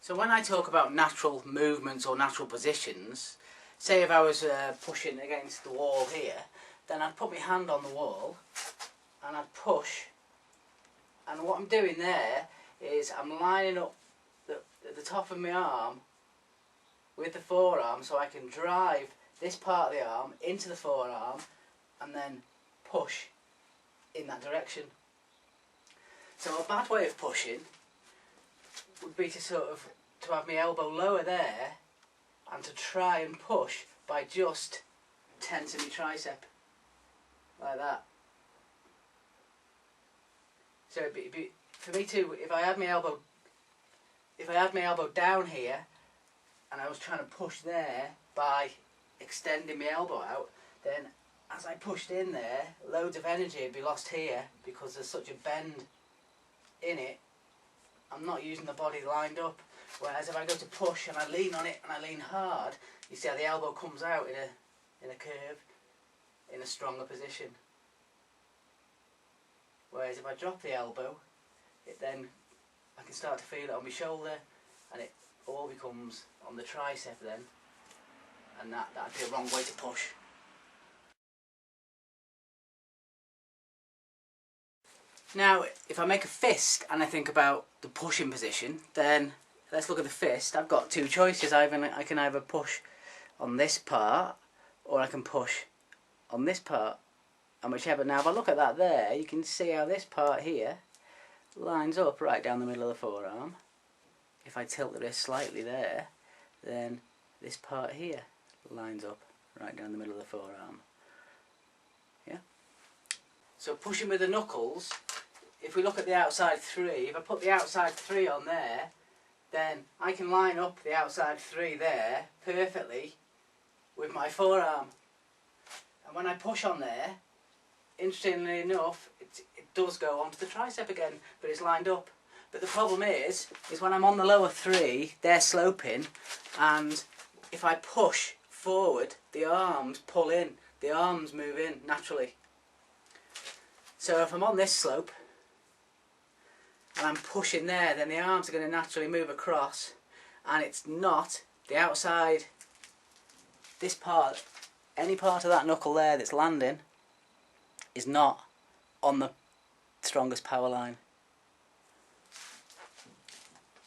So when I talk about natural movements or natural positions, say if I was pushing against the wall here, then I'd put my hand on the wall and I'd push, and what I'm doing there is I'm lining up the top of my arm with the forearm so I can drive this part of the arm into the forearm and then push in that direction. So a bad way of pushing would be to have my elbow lower there and to try and push by just tensing my tricep like that. So it'd be for me to, if I had my elbow down here and I was trying to push there by extending my elbow out, then as I pushed in there, loads of energy would be lost here because there's such a bend in it. I'm not using the body lined up. Whereas if I go to push and I lean on it and I lean hard, you see how the elbow comes out in a curve, in a stronger position. Whereas if I drop the elbow, I can start to feel it on my shoulder, and it all becomes on the tricep then, and that'd be a wrong way to push. Now, if I make a fist and I think about the pushing position, then let's look at the fist. I've got two choices. I can either push on this part, or I can push on this part, and whichever. Now, if I look at that there, you can see how this part here lines up right down the middle of the forearm. If I tilt the wrist slightly there, then this part here lines up right down the middle of the forearm. Yeah. So pushing with the knuckles, if we look at the outside three, if I put the outside three on there, then I can line up the outside three there perfectly with my forearm. And when I push on there, interestingly enough, it does go onto the tricep again, but it's lined up. But the problem is when I'm on the lower three, they're sloping, and if I push forward, the arms pull in, the arms move in naturally. So if I'm on this slope and I'm pushing there, then the arms are going to naturally move across, and it's not the outside, this part, any part of that knuckle there that's landing is not on the strongest power line.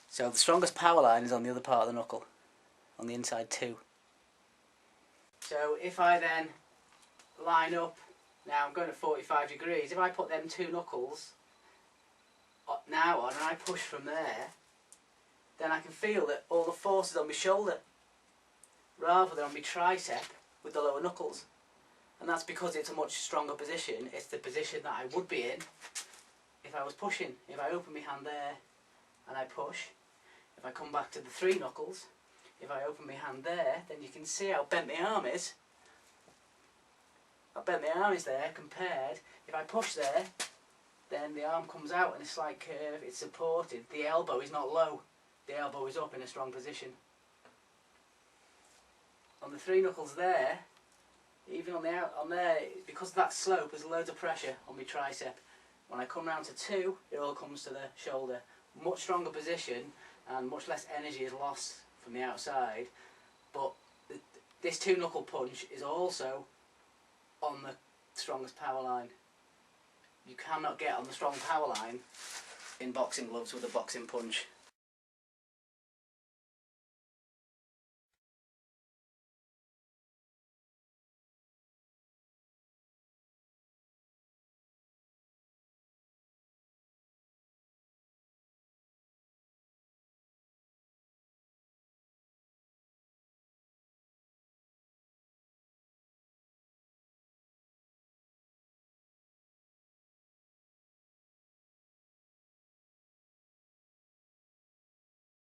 So the strongest power line is on the other part of the knuckle, on the inside two. So if I then line up, now I'm going to 45 degrees, if I put them two knuckles now on and I push from there, then I can feel that all the force is on my shoulder rather than on my tricep with the lower knuckles. And that's because it's a much stronger position. It's the position that I would be in if I was pushing. If I open my hand there and I push, if I come back to the three knuckles, if I open my hand there, then you can see how bent my arm is. How bent my arm is there compared, if I push there, then the arm comes out in a slight curve, it's supported, the elbow is not low, the elbow is up in a strong position. On the three knuckles there, even on there, because of that slope, there's loads of pressure on my tricep. When I come round to two, it all comes to the shoulder. Much stronger position and much less energy is lost from the outside, but this two knuckle punch is also on the strongest power line. You cannot get on the strong power line in boxing gloves with a boxing punch.